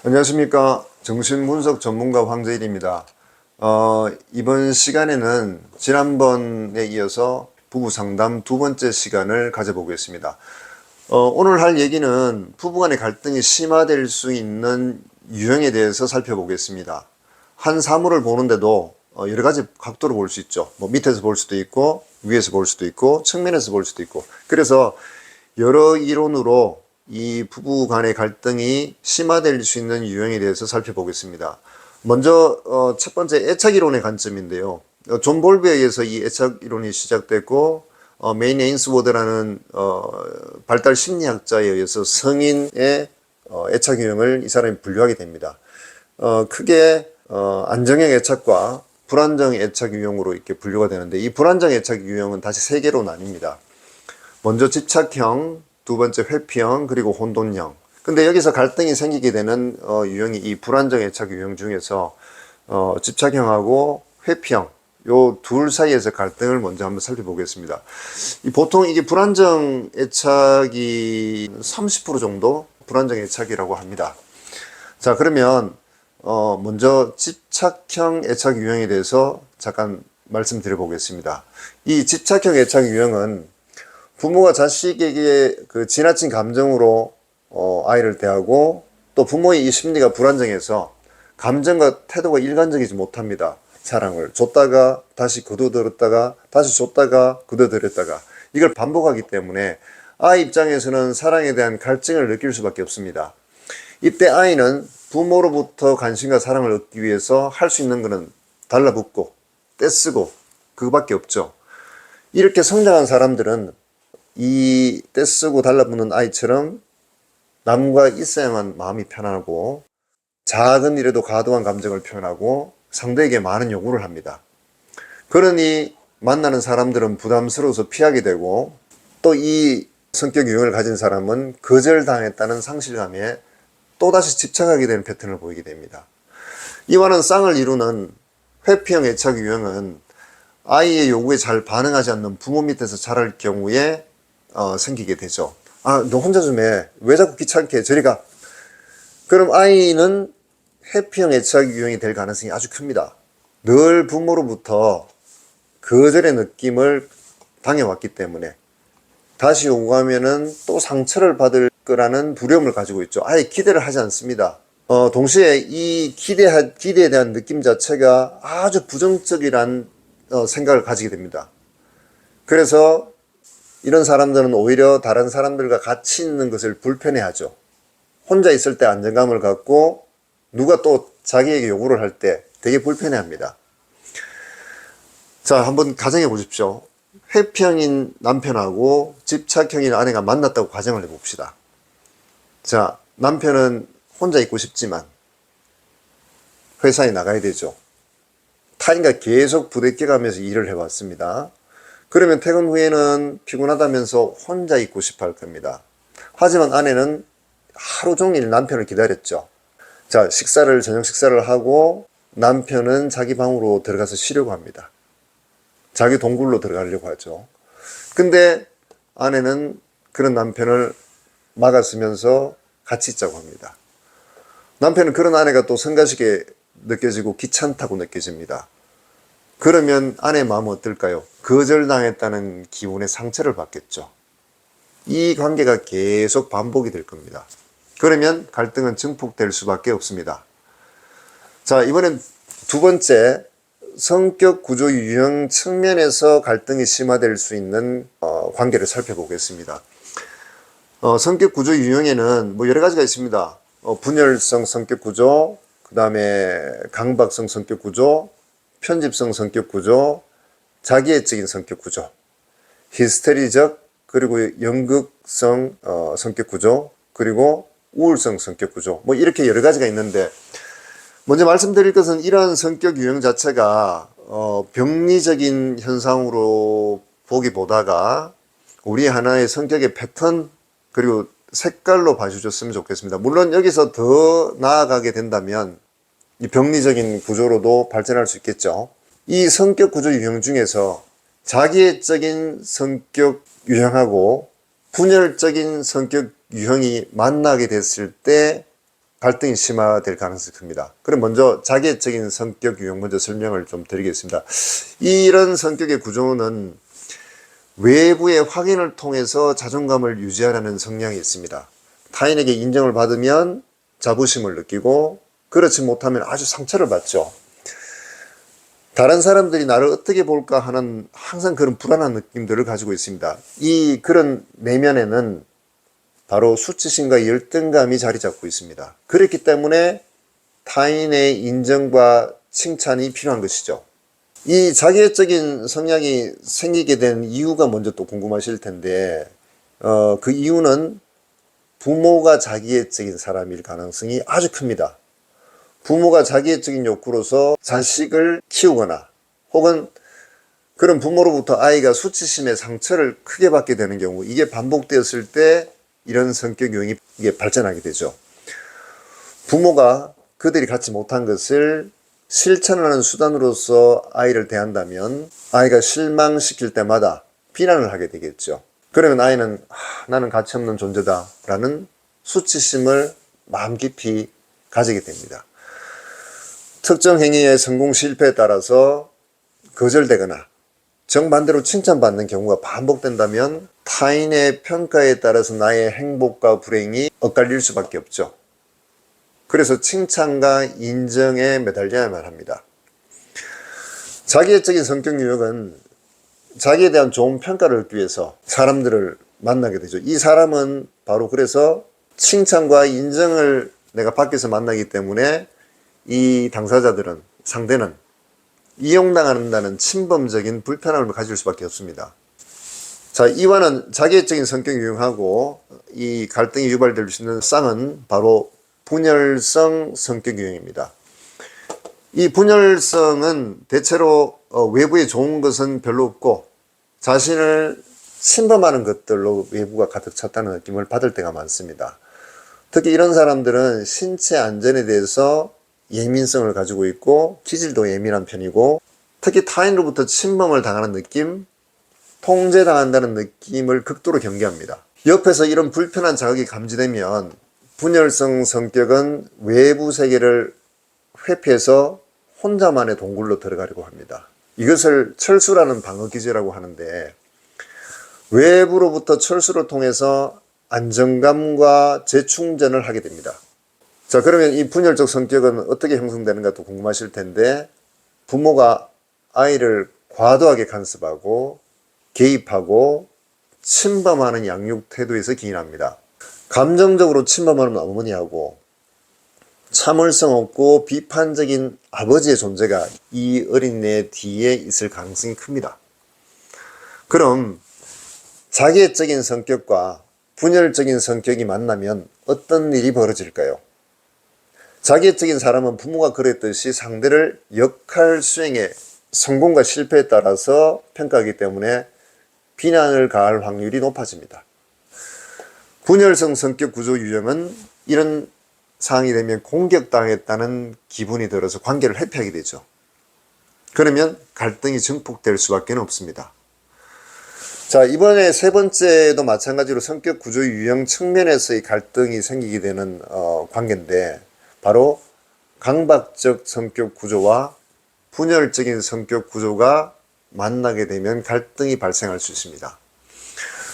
안녕하십니까. 정신분석 전문가 황재일입니다. 이번 시간에는 지난번에 이어서 부부 상담 두 번째 시간을 가져보겠습니다. 오늘 할 얘기는 부부간의 갈등이 심화될 수 있는 유형에 대해서 살펴보겠습니다. 한 사물을 보는데도 여러 가지 각도로 볼 수 있죠. 뭐 밑에서 볼 수도 있고, 위에서 볼 수도 있고, 측면에서 볼 수도 있고. 그래서 여러 이론으로 이 부부 간의 갈등이 심화될 수 있는 유형에 대해서 살펴보겠습니다. 먼저 첫 번째 애착이론의 관점인데요. 존 볼비에 의해서 이 애착이론이 시작됐고 메인 에인스워드라는 발달 심리학자에 의해서 성인의 애착 유형을 이 사람이 분류하게 됩니다. 크게 안정형 애착과 불안정 애착 유형으로 이렇게 분류가 되는데, 이 불안정 애착 유형은 다시 세 개로 나뉩니다. 먼저 집착형, 두 번째 회피형, 그리고 혼돈형. 근데 여기서 갈등이 생기게 되는 유형이 이 불안정 애착 유형 중에서 집착형하고 회피형, 요 둘 사이에서 갈등을 먼저 한번 살펴보겠습니다. 보통 이게 불안정 애착이 30% 정도 불안정 애착이라고 합니다. 자, 그러면 먼저 집착형 애착 유형에 대해서 잠깐 말씀드려 보겠습니다. 이 집착형 애착 유형은 부모가 자식에게 그 지나친 감정으로 아이를 대하고, 또 부모의 이 심리가 불안정해서 감정과 태도가 일관적이지 못합니다. 사랑을 줬다가 다시 거둬들였다가 다시 줬다가 거둬들였다가 이걸 반복하기 때문에 아이 입장에서는 사랑에 대한 갈증을 느낄 수밖에 없습니다. 이때 아이는 부모로부터 관심과 사랑을 얻기 위해서 할 수 있는 것은 달라붙고 떼쓰고 그거밖에 없죠. 이렇게 성장한 사람들은 이 떼쓰고 달라붙는 아이처럼 남과 있어야만 마음이 편안하고, 작은 일에도 과도한 감정을 표현하고 상대에게 많은 요구를 합니다. 그러니 만나는 사람들은 부담스러워서 피하게 되고, 또 이 성격 유형을 가진 사람은 거절당했다는 상실감에 또다시 집착하게 되는 패턴을 보이게 됩니다. 이와는 쌍을 이루는 회피형 애착 유형은 아이의 요구에 잘 반응하지 않는 부모 밑에서 자랄 경우에 생기게 되죠. 아, 너 혼자 좀 해. 왜 자꾸 귀찮게 해? 저리 가. 그럼 아이는 회피형 애착 유형이 될 가능성이 아주 큽니다. 늘 부모로부터 거절의 느낌을 당해왔기 때문에 다시 요구하면은 또 상처를 받을 거라는 두려움을 가지고 있죠. 아예 기대를 하지 않습니다. 동시에 이 기대에 대한 느낌 자체가 아주 부정적이란 생각을 가지게 됩니다. 그래서 이런 사람들은 오히려 다른 사람들과 같이 있는 것을 불편해하죠. 혼자 있을 때 안정감을 갖고 누가 또 자기에게 요구를 할 때 되게 불편해합니다. 자, 한번 가정해 보십시오. 회피형인 남편하고 집착형인 아내가 만났다고 가정을 해봅시다. 자, 남편은 혼자 있고 싶지만 회사에 나가야 되죠. 타인과 계속 부대껴가면서 일을 해왔습니다. 그러면 퇴근 후에는 피곤하다면서 혼자 있고 싶어 할 겁니다. 하지만 아내는 하루 종일 남편을 기다렸죠. 자, 저녁 식사를 하고 남편은 자기 방으로 들어가서 쉬려고 합니다. 자기 동굴로 들어가려고 하죠. 근데 아내는 그런 남편을 막았으면서 같이 있자고 합니다. 남편은 그런 아내가 또 성가시게 느껴지고 귀찮다고 느껴집니다. 그러면 아내의 마음은 어떨까요? 거절당했다는 기분의 상처를 받겠죠. 이 관계가 계속 반복이 될 겁니다. 그러면 갈등은 증폭될 수밖에 없습니다. 자, 이번엔 두 번째, 성격 구조 유형 측면에서 갈등이 심화될 수 있는 관계를 살펴보겠습니다. 성격 구조 유형에는 뭐 여러 가지가 있습니다. 분열성 성격 구조, 그 다음에 강박성 성격 구조, 편집성 성격 구조, 자기애적인 성격 구조, 히스테리적, 그리고 연극성 성격 구조, 그리고 우울성 성격 구조, 뭐 이렇게 여러 가지가 있는데, 먼저 말씀드릴 것은 이러한 성격 유형 자체가 병리적인 현상으로 보기보다가 우리 하나의 성격의 패턴, 그리고 색깔로 봐주셨으면 좋겠습니다. 물론 여기서 더 나아가게 된다면 이 병리적인 구조로도 발전할 수 있겠죠. 이 성격 구조 유형 중에서 자기애적인 성격 유형하고 분열적인 성격 유형이 만나게 됐을 때 갈등이 심화될 가능성이 큽니다. 그럼 먼저 자기애적인 성격 유형 먼저 설명을 좀 드리겠습니다. 이런 성격의 구조는 외부의 확인을 통해서 자존감을 유지하려는 성향이 있습니다. 타인에게 인정을 받으면 자부심을 느끼고 그렇지 못하면 아주 상처를 받죠. 다른 사람들이 나를 어떻게 볼까 하는 항상 그런 불안한 느낌들을 가지고 있습니다. 이 그런 내면에는 바로 수치심과 열등감이 자리 잡고 있습니다. 그렇기 때문에 타인의 인정과 칭찬이 필요한 것이죠. 이 자기애적인 성향이 생기게 된 이유가 먼저 또 궁금하실 텐데, 그 이유는 부모가 자기애적인 사람일 가능성이 아주 큽니다. 부모가 자기애적인 욕구로서 자식을 키우거나 혹은 그런 부모로부터 아이가 수치심의 상처를 크게 받게 되는 경우, 이게 반복되었을 때 이런 성격 유형이 이게 발전하게 되죠. 부모가 그들이 갖지 못한 것을 실천하는 수단으로서 아이를 대한다면 아이가 실망시킬 때마다 비난을 하게 되겠죠. 그러면 아이는 나는 가치 없는 존재다 라는 수치심을 마음 깊이 가지게 됩니다. 특정 행위의 성공 실패에 따라서 거절되거나 정반대로 칭찬받는 경우가 반복된다면 타인의 평가에 따라서 나의 행복과 불행이 엇갈릴 수밖에 없죠. 그래서 칭찬과 인정에 매달려야만 합니다. 자기애적인 성격 유형은 자기에 대한 좋은 평가를 얻기 위해서 사람들을 만나게 되죠. 이 사람은 바로 그래서 칭찬과 인정을 내가 밖에서 만나기 때문에 이 당사자들은, 상대는 이용당한다는 침범적인 불편함을 가질 수밖에 없습니다. 자, 이와는 자기애적인 성격 유형하고 이 갈등이 유발될 수 있는 쌍은 바로 분열성 성격 유형입니다. 이 분열성은 대체로 외부에 좋은 것은 별로 없고 자신을 침범하는 것들로 외부가 가득 찼다는 느낌을 받을 때가 많습니다. 특히 이런 사람들은 신체 안전에 대해서 예민성을 가지고 있고 기질도 예민한 편이고 특히 타인으로부터 침범을 당하는 느낌, 통제당한다는 느낌을 극도로 경계합니다. 옆에서 이런 불편한 자극이 감지되면 분열성 성격은 외부 세계를 회피해서 혼자만의 동굴로 들어가려고 합니다. 이것을 철수라는 방어 기제라고 하는데 외부로부터 철수를 통해서 안정감과 재충전을 하게 됩니다. 자, 그러면 이 분열적 성격은 어떻게 형성되는가 또 궁금하실 텐데 부모가 아이를 과도하게 간섭하고 개입하고 침범하는 양육 태도에서 기인합니다. 감정적으로 침범하는 어머니하고 참을성 없고 비판적인 아버지의 존재가 이 어린애 뒤에 있을 가능성이 큽니다. 그럼 자기애적인 성격과 분열적인 성격이 만나면 어떤 일이 벌어질까요? 자기애적인 사람은 부모가 그랬듯이 상대를 역할 수행의 성공과 실패에 따라서 평가하기 때문에 비난을 가할 확률이 높아집니다. 분열성 성격 구조 유형은 이런 상황이 되면 공격당했다는 기분이 들어서 관계를 회피하게 되죠. 그러면 갈등이 증폭될 수밖에 없습니다. 자, 이번에 세 번째도 마찬가지로 성격 구조 유형 측면에서의 갈등이 생기게 되는 관계인데 바로 강박적 성격 구조와 분열적인 성격 구조가 만나게 되면 갈등이 발생할 수 있습니다.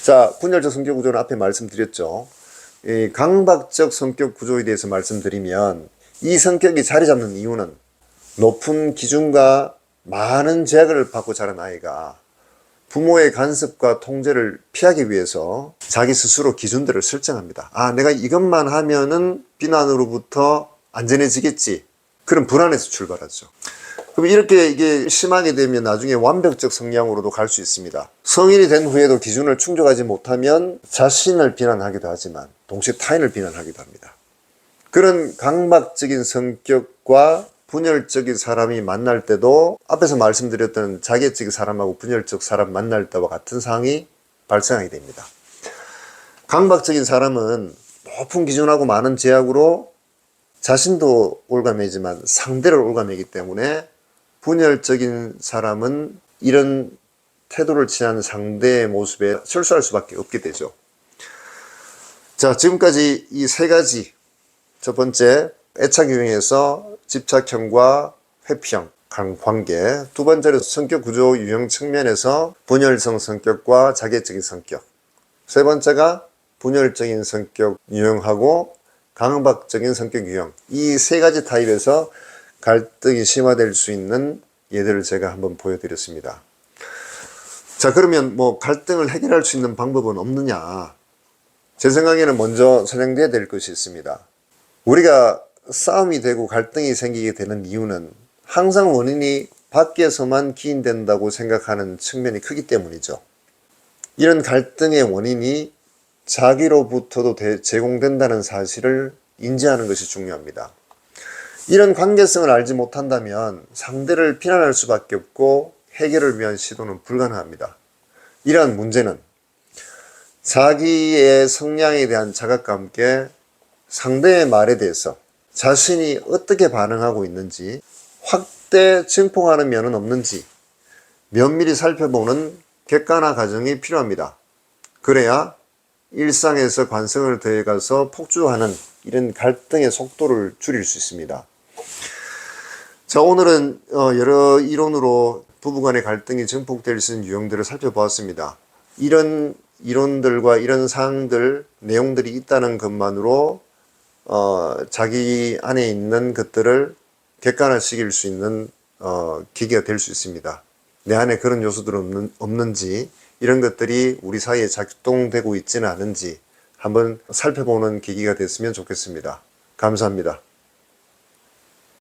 자, 분열적 성격 구조는 앞에 말씀드렸죠. 이 강박적 성격 구조에 대해서 말씀드리면 이 성격이 자리 잡는 이유는 높은 기준과 많은 제약을 받고 자란 아이가 부모의 간섭과 통제를 피하기 위해서 자기 스스로 기준들을 설정합니다. 아, 내가 이것만 하면은 비난으로부터 안전해지겠지. 그런 불안에서 출발하죠. 그럼 이렇게 이게 심하게 되면 나중에 완벽적 성향으로도 갈 수 있습니다. 성인이 된 후에도 기준을 충족하지 못하면 자신을 비난하기도 하지만 동시에 타인을 비난하기도 합니다. 그런 강박적인 성격과 분열적인 사람이 만날 때도 앞에서 말씀드렸던 자기애적인 사람하고 분열적 사람 만날 때와 같은 상황이 발생하게 됩니다. 강박적인 사람은 높은 기준하고 많은 제약으로 자신도 올가매지만 상대를 올가매기 때문에 분열적인 사람은 이런 태도를 취하는 상대의 모습에 철수할 수밖에 없게 되죠. 자, 지금까지 이 세 가지 첫 번째, 애착 유형에서 집착형과 회피형 관계. 두 번째로 성격 구조 유형 측면에서 분열성 성격과 자객적인 성격. 세 번째가 분열적인 성격 유형하고 강박적인 성격 유형. 이 세 가지 타입에서 갈등이 심화될 수 있는 예들을 제가 한번 보여드렸습니다. 자, 그러면 뭐 갈등을 해결할 수 있는 방법은 없느냐? 제 생각에는 먼저 선행돼야 될 것이 있습니다. 우리가 싸움이 되고 갈등이 생기게 되는 이유는 항상 원인이 밖에서만 기인된다고 생각하는 측면이 크기 때문이죠. 이런 갈등의 원인이 자기로부터도 제공된다는 사실을 인지하는 것이 중요합니다. 이런 관계성을 알지 못한다면 상대를 비난할 수밖에 없고 해결을 위한 시도는 불가능합니다. 이러한 문제는 자기의 성향에 대한 자각과 함께 상대의 말에 대해서 자신이 어떻게 반응하고 있는지 확대 증폭하는 면은 없는지 면밀히 살펴보는 객관화 과정이 필요합니다. 그래야 일상에서 관성을 더해가서 폭주하는 이런 갈등의 속도를 줄일 수 있습니다. 자, 오늘은 여러 이론으로 부부간의 갈등이 증폭될 수 있는 유형들을 살펴보았습니다. 이런 이론들과 이런 사항들, 내용들이 있다는 것만으로 자기 안에 있는 것들을 객관화시킬 수 있는 계기가 될 수 있습니다. 내 안에 그런 요소들은 없는지, 이런 것들이 우리 사이에 작동되고 있지는 않은지 한번 살펴보는 계기가 됐으면 좋겠습니다. 감사합니다.